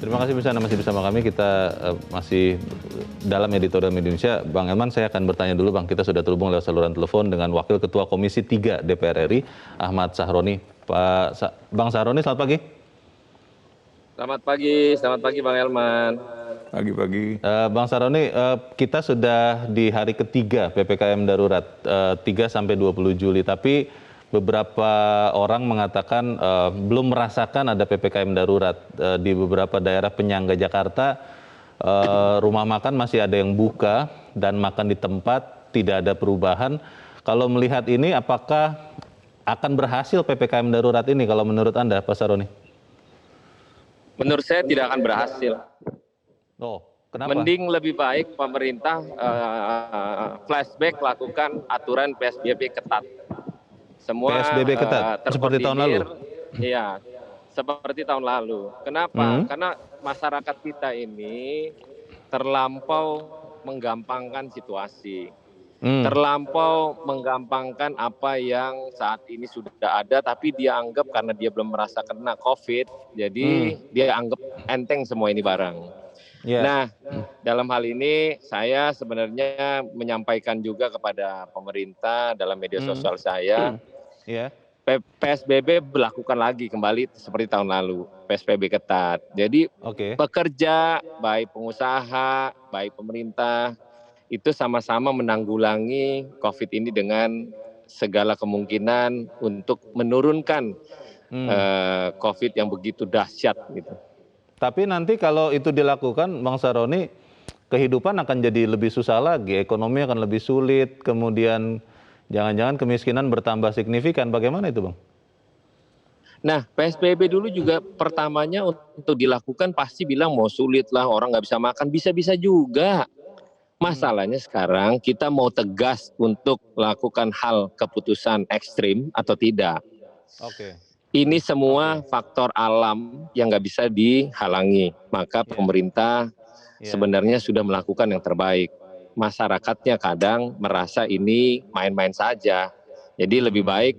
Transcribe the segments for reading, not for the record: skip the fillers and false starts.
Terima kasih masih bersama kami. Kita masih dalam editorial Media Indonesia. Bang Elman, saya akan bertanya dulu Bang. Kita sudah terhubung lewat saluran telepon dengan Wakil Ketua Komisi 3 DPR RI, Ahmad Sahroni. Bang Sahroni, selamat pagi. Selamat pagi Bang Elman. Pagi-pagi. Bang Sahroni, kita sudah di hari ketiga PPKM darurat 3 sampai 20 Juli, tapi beberapa orang mengatakan belum merasakan ada PPKM darurat di beberapa daerah penyangga Jakarta. Rumah makan masih ada yang buka dan makan di tempat, tidak ada perubahan. Kalau melihat ini, apakah akan berhasil PPKM darurat ini kalau menurut Anda, Pak Sahroni? Menurut saya tidak akan berhasil. Oh, kenapa? Mending lebih baik pemerintah flashback lakukan aturan PSBB ketat. Semua PSBB ketat seperti tahun lalu. Iya, seperti tahun lalu. Kenapa? Karena masyarakat kita ini terlampau menggampangkan situasi. Terlampau menggampangkan apa yang saat ini sudah ada, tapi dia anggap karena dia belum merasa kena COVID, jadi dia anggap enteng semua ini barang. Yeah. Nah, dalam hal ini saya sebenarnya menyampaikan juga kepada pemerintah dalam media sosial saya, PSBB berlakukan lagi kembali seperti tahun lalu, PSBB ketat. Jadi pekerja, baik pengusaha, baik pemerintah, itu sama-sama menanggulangi COVID ini dengan segala kemungkinan untuk menurunkan COVID yang begitu dahsyat gitu. Tapi nanti kalau itu dilakukan, Bang Sahroni, kehidupan akan jadi lebih susah lagi, ekonomi akan lebih sulit, kemudian jangan-jangan kemiskinan bertambah signifikan. Bagaimana itu, Bang? Nah, PSBB dulu juga pertamanya untuk dilakukan pasti bilang mau sulit lah, orang nggak bisa makan, bisa-bisa juga. Masalahnya sekarang kita mau tegas untuk melakukan hal keputusan ekstrim atau tidak. Ini semua faktor alam yang nggak bisa dihalangi. Maka pemerintah sebenarnya sudah melakukan yang terbaik. Masyarakatnya kadang merasa ini main-main saja. Jadi lebih baik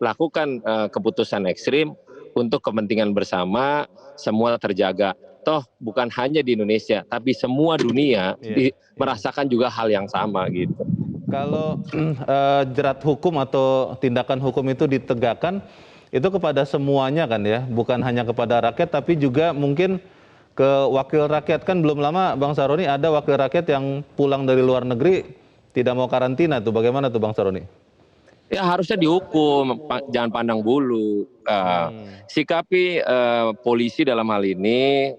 lakukan keputusan ekstrim untuk kepentingan bersama, semua terjaga. Toh bukan hanya di Indonesia, tapi semua dunia merasakan juga hal yang sama gitu. Kalau jerat hukum atau tindakan hukum itu ditegakkan, itu kepada semuanya kan ya, bukan hanya kepada rakyat, tapi juga mungkin ke wakil rakyat. Kan belum lama Bang Sahroni ada wakil rakyat yang pulang dari luar negeri tidak mau karantina tuh, bagaimana tuh Bang Sahroni? Ya harusnya dihukum, jangan pandang bulu. Sikapi polisi dalam hal ini,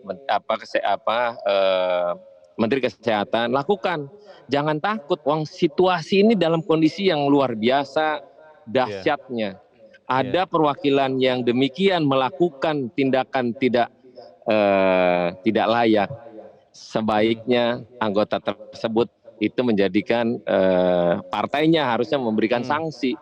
Menteri Kesehatan lakukan. Jangan takut, situasi ini dalam kondisi yang luar biasa dahsyatnya. Ada perwakilan yang demikian melakukan tindakan tidak layak. Sebaiknya anggota tersebut itu menjadikan partainya harusnya memberikan sanksi.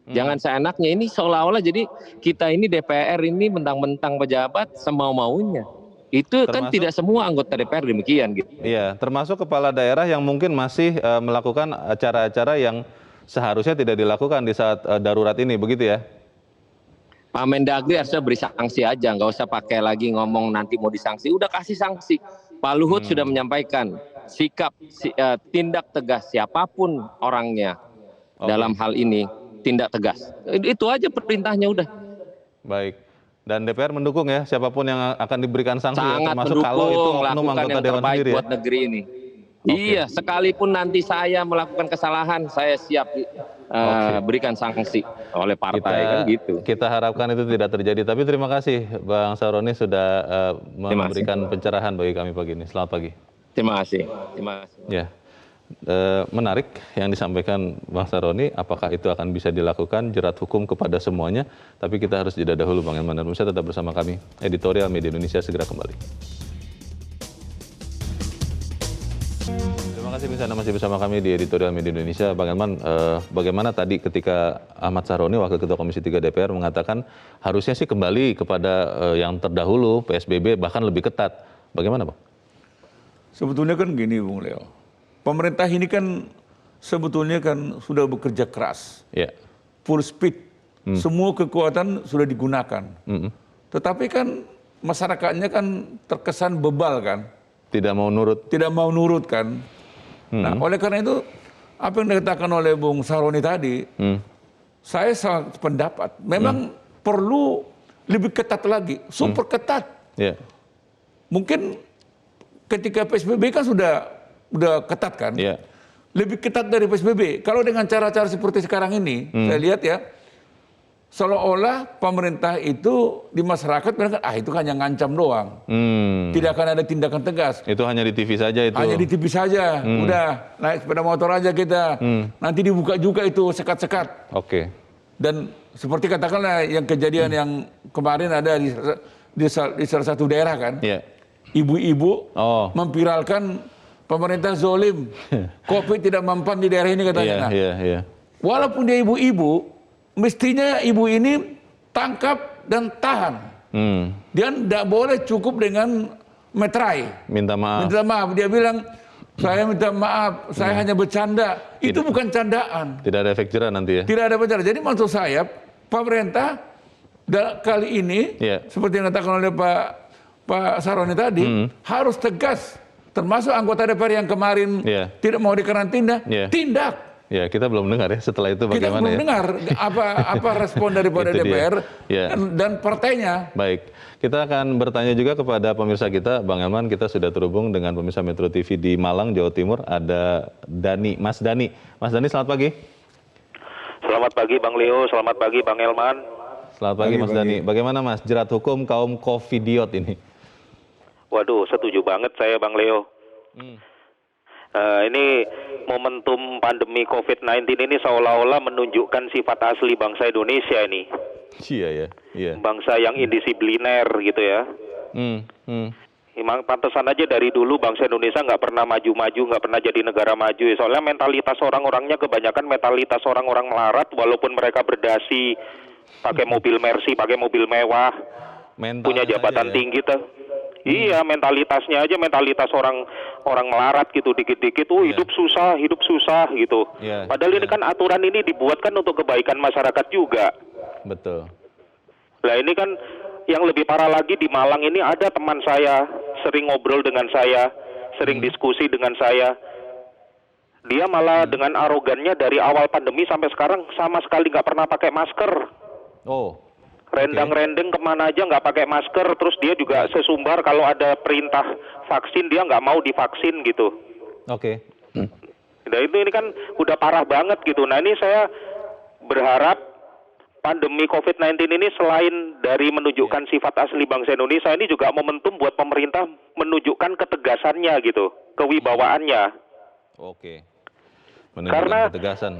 Jangan seenaknya, ini seolah-olah jadi kita ini DPR ini mentang-mentang pejabat semau-maunya. Itu kan tidak semua anggota DPR demikian gitu. Iya, termasuk kepala daerah yang mungkin masih melakukan acara-acara yang seharusnya tidak dilakukan di saat darurat ini, begitu ya? Pak Mendagri harusnya beri sanksi aja, nggak usah pakai lagi ngomong nanti mau disanksi, udah kasih sanksi. Pak Luhut sudah menyampaikan sikap tindak tegas siapapun orangnya dalam hal ini, tindak tegas. Itu aja perintahnya udah. Baik. Dan DPR mendukung ya siapapun yang akan diberikan sanksi, sangat termasuk mendukung, kalau itu oknum lakukan anggota yang dewan terbaik sendiri buat negeri ini. Iya, sekalipun nanti saya melakukan kesalahan, saya siap berikan sanksi oleh partai kan gitu. Kita harapkan itu tidak terjadi. Tapi terima kasih Bang Sahroni sudah memberikan pencerahan bagi kami pagi ini. Selamat pagi. Terima kasih. Ya, menarik yang disampaikan Bang Sahroni. Apakah itu akan bisa dilakukan jerat hukum kepada semuanya? Tapi kita harus jeda dahulu, Bang Elman. Tetap bersama kami. Editorial Media Indonesia segera kembali. Terima kasih masih bersama kami di Editorial Media Indonesia. Bang Elman, bagaimana tadi ketika Ahmad Sahroni, Wakil Ketua Komisi 3 DPR mengatakan harusnya sih kembali kepada yang terdahulu, PSBB bahkan lebih ketat. Bagaimana, Bang? Sebetulnya kan gini, Bung Leo. Pemerintah ini kan sebetulnya kan sudah bekerja keras. Full speed. Semua kekuatan sudah digunakan. Tetapi kan masyarakatnya kan terkesan bebal kan, Tidak mau nurut. tidak mau nurut kan. Nah, oleh karena itu apa yang dikatakan oleh Bung Saroni tadi, saya sangat pendapat memang perlu lebih ketat lagi, super ketat. Ya. Mungkin ketika PSBB kan sudah ketat kan, Ya. lebih ketat dari PSBB. Kalau dengan cara-cara seperti sekarang ini, saya lihat ya, seolah-olah pemerintah itu di masyarakat bilang, itu hanya ngancam doang, tidak akan ada tindakan tegas. Itu hanya di TV saja itu. Hanya di TV saja, udah naik sepeda motor aja kita, nanti dibuka juga itu sekat-sekat. Oke. Dan seperti katakanlah yang kejadian yang kemarin ada di salah satu daerah kan, Ya. ibu-ibu Oh. memviralkan pemerintah zolim, COVID tidak mempan di daerah ini katanya. Iya, Nah, iya, iya. walaupun dia ibu-ibu, mestinya ibu ini tangkap dan tahan. Dia tidak boleh cukup dengan meterai. Minta maaf. Minta maaf, dia bilang, saya minta maaf, saya hanya bercanda. Itu bukan candaan. Tidak ada efek jerah nanti ya. Tidak ada bercanda. Jadi maksud saya, pemerintah kali ini, Iya. seperti yang dikatakan oleh Pak Saroni tadi, harus tegas. Termasuk anggota DPR yang kemarin Iya. tidak mau dikarantina, Iya. tindak. Ya, kita belum dengar ya setelah itu Kita bagaimana belum ya. dengar apa respon daripada Itu dia. DPR Iya. dan partainya. Baik, kita akan bertanya juga kepada pemirsa kita, Bang Elman, kita sudah terhubung dengan pemirsa Metro TV di Malang, Jawa Timur, ada Dani, Mas Dani. Mas Dani, selamat pagi. Selamat pagi Bang Leo, selamat pagi Bang Elman. Selamat pagi, Mas Dani. Bagaimana Mas, jerat hukum kaum covidiot ini? Waduh, setuju banget saya Bang Leo. Ini momentum pandemi COVID-19 ini seolah-olah menunjukkan sifat asli bangsa Indonesia ini. Iya ya, iya. Bangsa yang indisipliner gitu ya. Emang pantesan aja dari dulu bangsa Indonesia nggak pernah maju-maju, nggak pernah jadi negara maju. Soalnya mentalitas orang-orangnya kebanyakan mentalitas orang-orang melarat, walaupun mereka berdasi, pakai mobil Mercy, pakai mobil mewah, punya Mentalnya jabatan aja ya. tinggi tuh. Iya, mentalitasnya aja mentalitas orang melarat gitu, dikit-dikit, hidup susah gitu. Iya, Padahal ini iya. kan aturan ini dibuat kan untuk kebaikan masyarakat juga. Betul. Lah ini kan yang lebih parah lagi di Malang ini ada teman saya, sering ngobrol dengan saya, sering diskusi dengan saya. Dia malah dengan arogannya dari awal pandemi sampai sekarang sama sekali nggak pernah pakai masker. Oh, Rendang-rendeng kemana aja nggak pakai masker, terus dia juga sesumbar kalau ada perintah vaksin dia nggak mau divaksin gitu. oke. Nah ini kan udah parah banget gitu. Nah ini saya berharap pandemi COVID-19 ini selain dari menunjukkan sifat asli bangsa Indonesia, ini juga momentum buat pemerintah menunjukkan ketegasannya gitu, kewibawaannya. Oke. Karena- Menunjukkan ketegasan.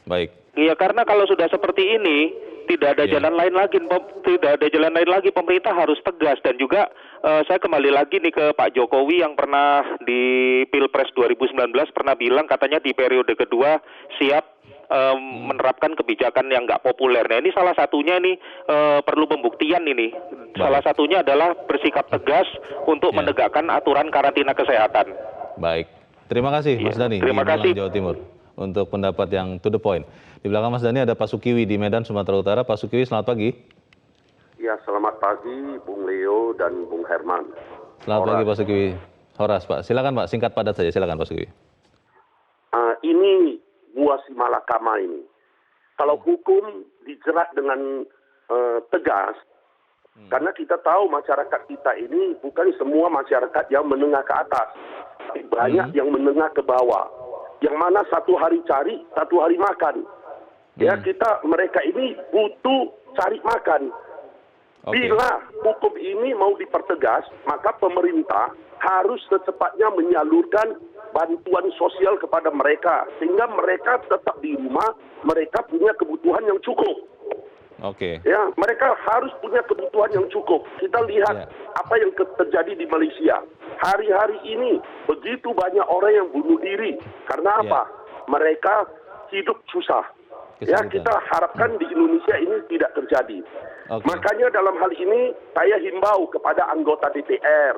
Baik. Iya, karena kalau sudah seperti ini tidak ada Iya. jalan lain lagi, pemerintah harus tegas. Dan juga saya kembali lagi nih ke Pak Jokowi yang pernah di Pilpres 2019 pernah bilang katanya di periode kedua siap menerapkan kebijakan yang nggak populer. Nah ini salah satunya nih perlu pembuktian ini. Salah satunya adalah bersikap tegas untuk Ya. menegakkan aturan karantina kesehatan. Baik. Terima kasih Mas Iya, Dani terima di Malang, kasih. Jawa Timur untuk pendapat yang to the point. Di belakang Mas Dani ada Pak Sukiwi di Medan, Sumatera Utara. Pak Sukiwi, selamat pagi. Ya, selamat pagi Bung Leo dan Bung Herman. Selamat pagi Pak Sukiwi. Horas Pak, silakan Pak, singkat padat saja, silakan Pak Sukiwi. Ini buah si malakama ini. Kalau hukum dijerat dengan tegas, karena kita tahu masyarakat kita ini bukan semua masyarakat yang menengah ke atas, tapi banyak yang menengah ke bawah. Yang mana satu hari cari, satu hari makan. Ya, mereka ini butuh cari makan. Oke. Bila hukum ini mau dipertegas, maka pemerintah harus secepatnya menyalurkan bantuan sosial kepada mereka, sehingga mereka tetap di rumah, mereka punya kebutuhan yang cukup. Oke. Ya, mereka harus punya kebutuhan yang cukup. Kita lihat Ya. apa yang terjadi di Malaysia. Hari-hari ini begitu banyak orang yang bunuh diri. Karena Ya. apa? Mereka hidup susah. Ya, Kesulitan. kita harapkan di Indonesia ini tidak terjadi. Oke. Makanya dalam hal ini saya himbau kepada anggota DPR.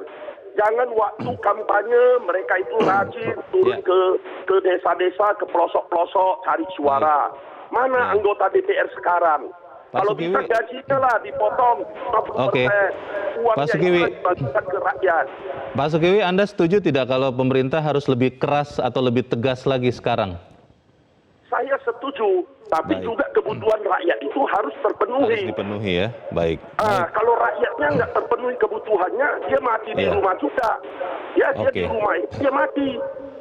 Jangan waktu kampanye mereka itu rajin turun Ya. ke desa-desa, ke pelosok-pelosok cari suara. Mana Ya. anggota DPR sekarang? Kalau Sukiwi. bisa gajinya lah dipotong 50%. Oke. Pak Uangnya Sukiwi. itu dibagikan ke rakyat. Pak Sukiwi, Anda setuju tidak kalau pemerintah harus lebih keras atau lebih tegas lagi sekarang? Saya setuju, tapi Baik. juga kebutuhan rakyat itu harus Harus terpenuhi. dipenuhi ya. Baik. Kalau rakyatnya nggak terpenuhi kebutuhannya, dia mati di Iya. rumah juga. Ya, dia Oke. di rumah itu dia mati.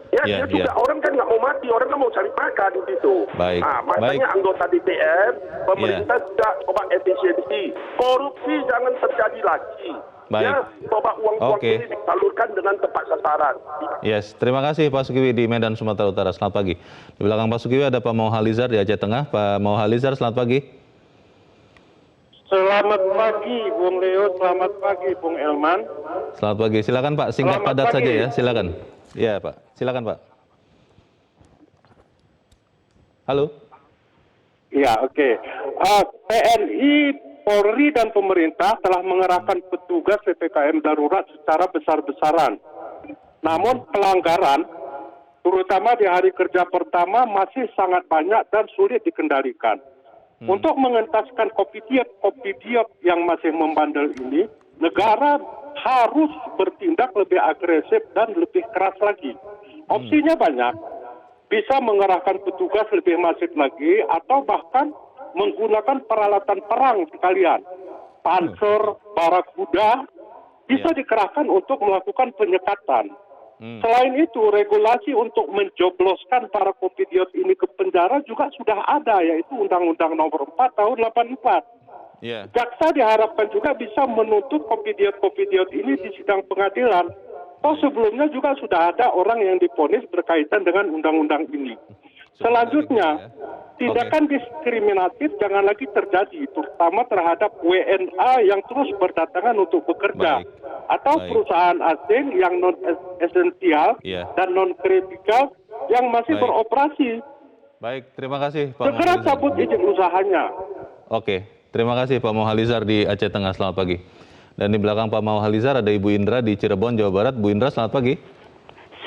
Ya, Iya, dia juga iya. orang kan nggak mau mati, orang kan mau cari makan gitu. Baik, Makanya baik. anggota DPR, pemerintah juga coba efisiensi. Korupsi jangan terjadi lagi. Baik. Ya, coba uang-uang Oke. ini disalurkan dengan tepat sasaran. Yes, terima kasih Pak Sukiwi di Medan, Sumatera Utara. Selamat pagi. Di belakang Pak Sukiwi ada Pak Mauhalizar di Aceh Tengah. Pak Mauhalizar, selamat pagi. Selamat pagi Bung Leo, selamat pagi Bung Elman. Selamat pagi. Silakan Pak, singkat Selamat padat pagi. saja ya. Silakan. Iya Pak, silakan Pak. Halo. Ya, oke. TNI, Polri dan pemerintah telah mengerahkan petugas PPKM darurat secara besar-besaran. Namun pelanggaran, terutama di hari kerja pertama, masih sangat banyak dan sulit dikendalikan. Untuk mengentaskan kopi diop yang masih membandel ini, negara harus bertindak lebih agresif dan lebih keras lagi. Opsinya banyak. Bisa mengerahkan petugas lebih masif lagi atau bahkan menggunakan peralatan perang sekalian. Panser, barakuda bisa dikerahkan untuk melakukan penyekatan. Selain itu, regulasi untuk menjobloskan para kopidiot ini ke penjara juga sudah ada, yaitu Undang-Undang Nomor 4 Tahun 84. Iya. Jaksa diharapkan juga bisa menuntut kopidiot ini di sidang pengadilan. Toh sebelumnya juga sudah ada orang yang divonis berkaitan dengan undang-undang ini. Selanjutnya, tindakan diskriminatif jangan lagi terjadi, terutama terhadap WNA yang terus berdatangan untuk bekerja. Baik. Atau Baik. perusahaan asing yang non-esensial Iya. dan non-kritikal yang masih Baik. beroperasi. Baik, terima kasih Pak Segera Mauhalizar. cabut izin usahanya. Oke, terima kasih Pak Mauhalizar di Aceh Tengah. Selamat pagi. Dan di belakang Pak Mauhalizar ada Ibu Indra di Cirebon, Jawa Barat. Bu Indra, selamat pagi.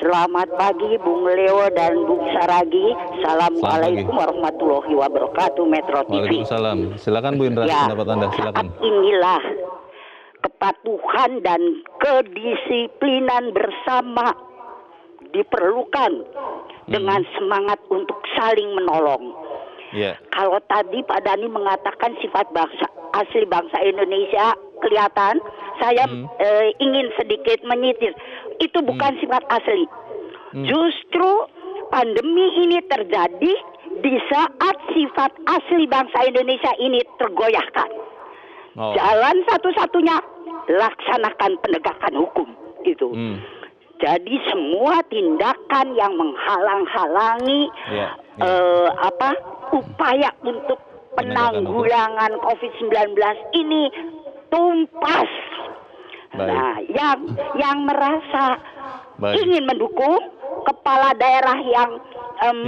Selamat pagi Bung Leo dan Bung Saragi. Assalamualaikum warahmatullahi wabarakatuh Metro TV. Waalaikumsalam. Silakan Bu Indra, Ya, pendapat Anda. Silakan. saat inilah kepatuhan dan kedisiplinan bersama diperlukan dengan semangat untuk saling menolong. Iya. Kalau tadi Pak Dhani mengatakan sifat asli bangsa Indonesia kelihatan, saya ingin sedikit menyitir. Itu bukan sifat asli. Justru pandemi ini terjadi di saat sifat asli bangsa Indonesia ini tergoyahkan. Oh. Jalan satu-satunya laksanakan penegakan hukum itu. Jadi semua tindakan yang menghalang-halangi Iya, upaya untuk Penegakan hukum. penanggulangan COVID-19 ini tumpas. Baik. Nah, yang merasa Baik. ingin mendukung kepala daerah yang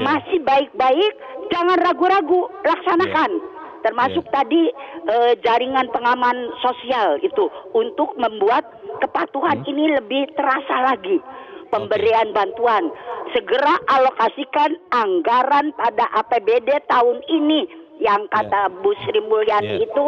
masih baik-baik, jangan ragu-ragu, laksanakan. Termasuk tadi jaringan pengaman sosial itu untuk membuat kepatuhan ini lebih terasa lagi. Pemberian bantuan, segera alokasikan anggaran pada APBD tahun ini yang kata Bu Sri Mulyani itu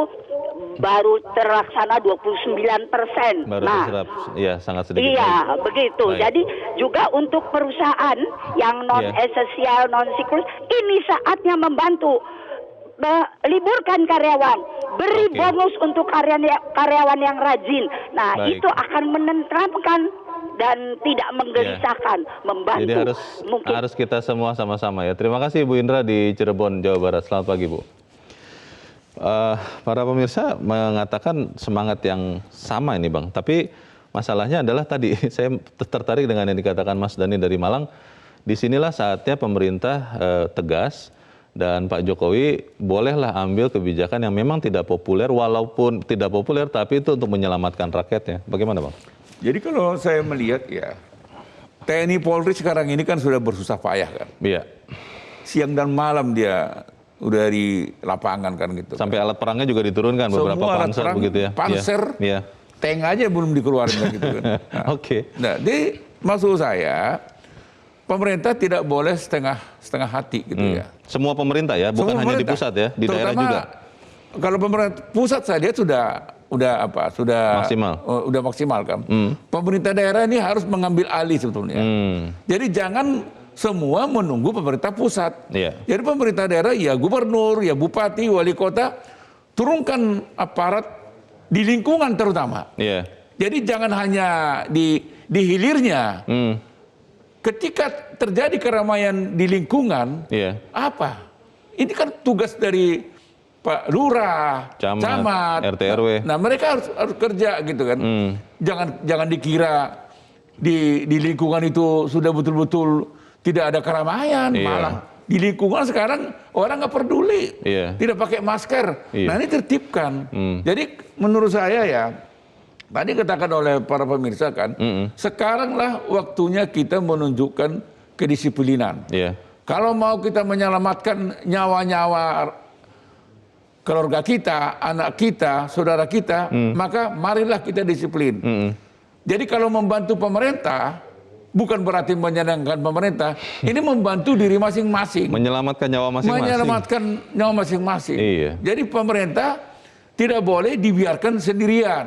baru terlaksana 29%. Baru terserap. Iya, sangat sedikit. Iya, begitu. Baik. Jadi juga untuk perusahaan yang non esensial, non siklus, ini saatnya membantu. Liburkan karyawan, beri Oke. bonus untuk karyawan yang rajin. Nah, Baik. itu akan menenteramkan dan tidak menggelisahkan, membantu. Jadi Mungkin harus kita semua sama-sama ya. Terima kasih Bu Indra di Cirebon, Jawa Barat. Selamat pagi Bu. Para pemirsa mengatakan semangat yang sama ini Bang. Tapi masalahnya adalah tadi saya tertarik dengan yang dikatakan Mas Dhani dari Malang. Disinilah saatnya pemerintah tegas dan Pak Jokowi bolehlah ambil kebijakan yang memang tidak populer, walaupun tidak populer tapi itu untuk menyelamatkan rakyatnya. Bagaimana Bang? Jadi kalau saya melihat ya, TNI Polri sekarang ini kan sudah bersusah payah kan. Iya. Siang dan malam dia udah di lapangan kan gitu. Sampai alat perangnya juga diturunkan, beberapa Semua alat panser perang, begitu ya. Panser, Iya. tank aja belum dikeluarin kan gitu kan. Nah, Oke. Nah, jadi maksud saya pemerintah tidak boleh setengah hati gitu ya. Semua pemerintah ya, bukan Semua hanya di pemerintah, pusat ya, di daerah terutama, juga. kalau pemerintah pusat saya lihat sudah maksimal kan. Pemerintah daerah ini harus mengambil alih sebetulnya. Jadi jangan semua menunggu pemerintah pusat. Jadi pemerintah daerah, ya gubernur, ya bupati, wali kota, turunkan aparat di lingkungan terutama. Jadi jangan hanya di hilirnya. Ketika terjadi keramaian di lingkungan, apa? Ini kan tugas dari Pak Lurah, Camat, RT RW. Nah mereka harus kerja gitu kan. Jangan dikira di lingkungan itu sudah betul-betul tidak ada keramaian, malah di lingkungan sekarang orang nggak peduli, tidak pakai masker. Nah ini tertibkan. Jadi menurut saya ya, tadi katakan oleh para pemirsa kan, sekaranglah waktunya kita menunjukkan kedisiplinan. Kalau mau kita menyelamatkan nyawa-nyawa keluarga kita, anak kita, saudara kita, maka marilah kita disiplin. Jadi kalau membantu pemerintah, bukan berarti menyenangkan pemerintah, ini membantu diri masing-masing. Menyelamatkan nyawa masing-masing. Menyelamatkan nyawa masing-masing. Jadi pemerintah tidak boleh dibiarkan sendirian.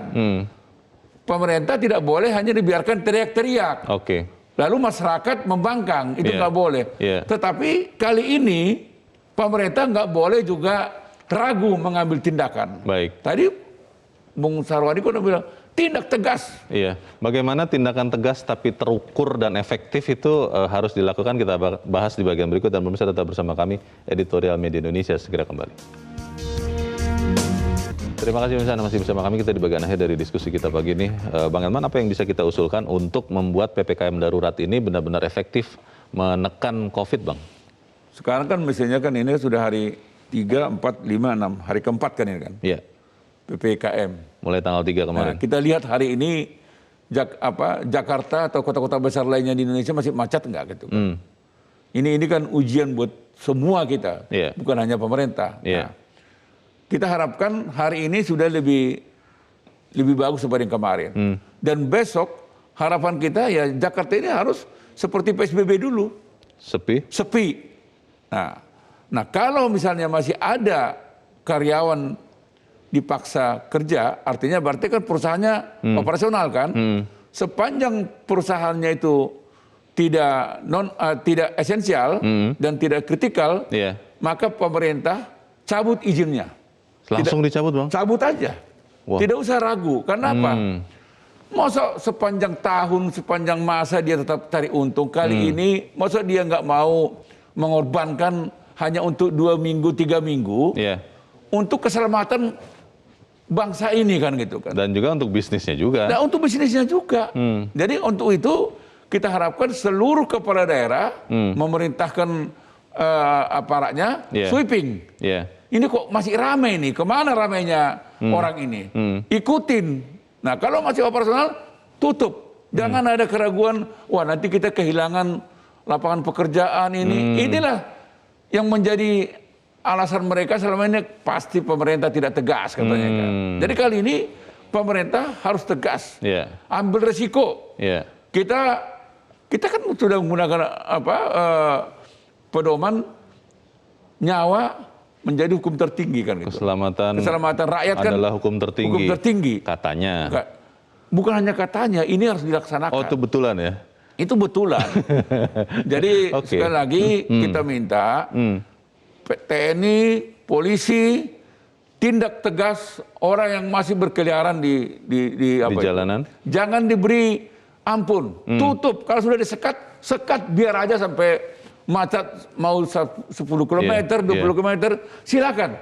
Pemerintah tidak boleh hanya dibiarkan teriak-teriak. Lalu masyarakat membangkang, itu nggak boleh. Tetapi kali ini pemerintah nggak boleh juga ragu mengambil tindakan. Tadi Bung Sarwadi udah bilang, tindak tegas. Bagaimana tindakan tegas tapi terukur dan efektif itu harus dilakukan, kita bahas di bagian berikut, dan pemirsa tetap bersama kami, Editorial Media Indonesia segera kembali. Terima kasih pemirsa masih bersama kami, kita di bagian akhir dari diskusi kita pagi ini. Bang Elman, apa yang bisa kita usulkan untuk membuat PPKM darurat ini benar-benar efektif menekan COVID, Bang? Sekarang kan mestinya kan ini sudah hari 3, 4, 5, 6, hari keempat kan ini kan? PPKM. Mulai tanggal 3 kemarin. Kita lihat hari ini Jakarta atau kota-kota besar lainnya di Indonesia masih macet nggak gitu kan? Ini kan ujian buat semua kita, bukan hanya pemerintah. Nah, kita harapkan hari ini sudah lebih bagus daripada yang kemarin. Dan besok harapan kita ya Jakarta ini harus seperti PSBB dulu. Sepi. Nah kalau misalnya masih ada karyawan dipaksa kerja, artinya berarti kan perusahaannya operasional kan. Sepanjang perusahaannya itu tidak esensial dan tidak kritikal, maka pemerintah cabut izinnya. Langsung dicabut, Bang? Cabut aja. Tidak usah ragu. Karena apa? Masa sepanjang tahun, sepanjang masa dia tetap cari untung. Kali ini masa dia nggak mau mengorbankan hanya untuk 2 minggu, 3 minggu, untuk keselamatan bangsa ini kan gitu kan. Dan juga untuk bisnisnya juga. Nah untuk bisnisnya juga. Jadi untuk itu kita harapkan seluruh kepala daerah memerintahkan aparatnya sweeping. Ini kok masih ramai nih, kemana ramainya orang ini? Ikutin. Nah kalau masih operasional, tutup. Jangan ada keraguan, wah nanti kita kehilangan lapangan pekerjaan ini. Inilah yang menjadi alasan mereka selama ini, pasti pemerintah tidak tegas katanya kan. Jadi kali ini pemerintah harus tegas, ambil resiko. Kita kan sudah menggunakan pedoman nyawa menjadi hukum tertinggi kan gitu. Keselamatan rakyat kan adalah hukum tertinggi. Katanya. Bukan hanya katanya, ini harus dilaksanakan. Oh itu betulan ya? Itu betulan. Jadi sekali lagi kita minta TNI, polisi tindak tegas orang yang masih berkeliaran di jalanan. Jangan diberi ampun, tutup. Kalau sudah sekat biar aja sampai macet mau 10 km, 20 km, silakan.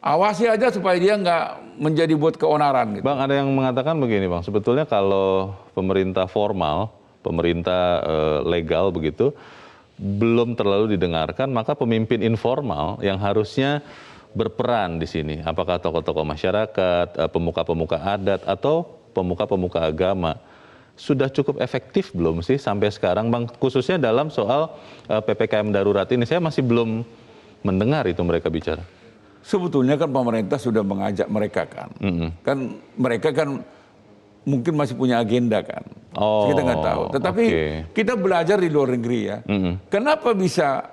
Awasi aja supaya dia nggak menjadi buat keonaran. Gitu. Bang, ada yang mengatakan begini, Bang. Sebetulnya kalau pemerintah formal, pemerintah legal begitu, belum terlalu didengarkan, maka pemimpin informal yang harusnya berperan di sini, apakah tokoh-tokoh masyarakat, pemuka-pemuka adat, atau pemuka-pemuka agama, sudah cukup efektif belum sih sampai sekarang, Bang? Khususnya dalam soal PPKM darurat ini, saya masih belum mendengar itu mereka bicara. Sebetulnya kan pemerintah sudah mengajak mereka kan, kan mereka kan mungkin masih punya agenda kan, kita nggak tahu. Tetapi kita belajar di luar negeri ya, kenapa bisa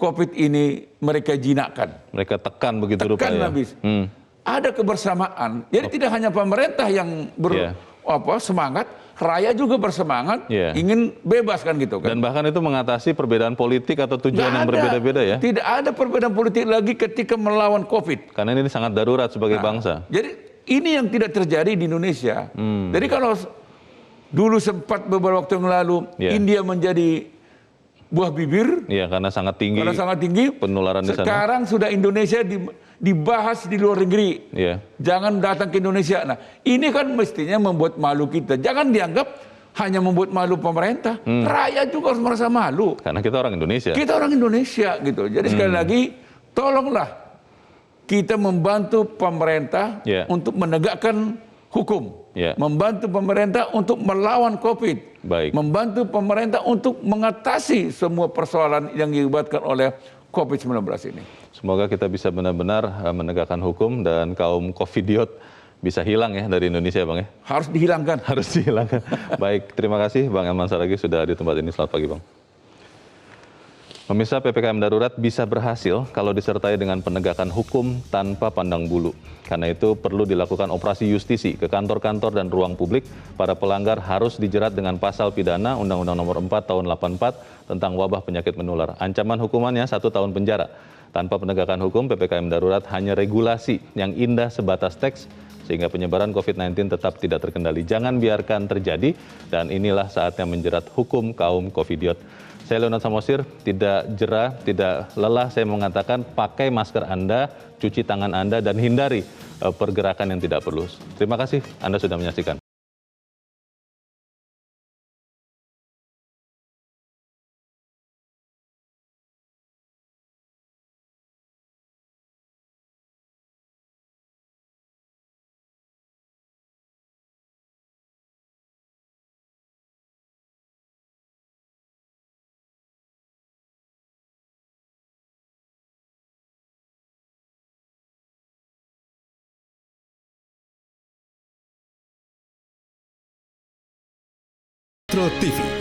COVID ini mereka jinakkan. Mereka tekan begitu Tekan rupanya. habis. Ada kebersamaan. Jadi tidak hanya pemerintah yang Iya. semangat, rakyat juga bersemangat, Iya. ingin bebas kan gitu kan. Dan bahkan itu mengatasi perbedaan politik atau tujuan Nggak yang ada. berbeda-beda ya. Tidak ada perbedaan politik lagi ketika melawan COVID. Karena ini sangat darurat sebagai bangsa. Jadi ini yang tidak terjadi di Indonesia. Jadi kalau dulu sempat beberapa waktu yang lalu Iya. India menjadi buah bibir Iya, karena sangat tinggi. karena sangat tinggi. penularan di sana. Sekarang sudah Indonesia dibahas di luar negeri. Iya. Jangan datang ke Indonesia. Nah, ini kan mestinya membuat malu kita. Jangan dianggap hanya membuat malu pemerintah. Rakyat juga harus merasa malu. Karena kita orang Indonesia. Kita orang Indonesia gitu. Jadi sekali lagi, tolonglah kita membantu pemerintah Iya. untuk menegakkan hukum. Iya. Membantu pemerintah untuk melawan COVID. Baik. Membantu pemerintah untuk mengatasi semua persoalan yang diakibatkan oleh COVID-19 ini. Semoga kita bisa benar-benar menegakkan hukum dan kaum covidiot bisa hilang ya dari Indonesia, Bang ya. Harus dihilangkan. Harus dihilangkan. Baik, terima kasih Bang Elman Saragih sudah di tempat ini. Selamat pagi, Bang. Pemirsa, PPKM darurat bisa berhasil kalau disertai dengan penegakan hukum tanpa pandang bulu. Karena itu perlu dilakukan operasi justisi ke kantor-kantor dan ruang publik. Para pelanggar harus dijerat dengan pasal pidana Undang-Undang Nomor 4 Tahun 84 tentang wabah penyakit menular. Ancaman hukumannya 1 tahun penjara. Tanpa penegakan hukum, PPKM darurat hanya regulasi yang indah sebatas teks sehingga penyebaran COVID-19 tetap tidak terkendali. Jangan biarkan terjadi dan inilah saatnya menjerat hukum kaum covidiot. Saya Leonard Samosir, tidak jera, tidak lelah saya mengatakan pakai masker Anda, cuci tangan Anda, dan hindari pergerakan yang tidak perlu. Terima kasih Anda sudah menyaksikan. Metro TV.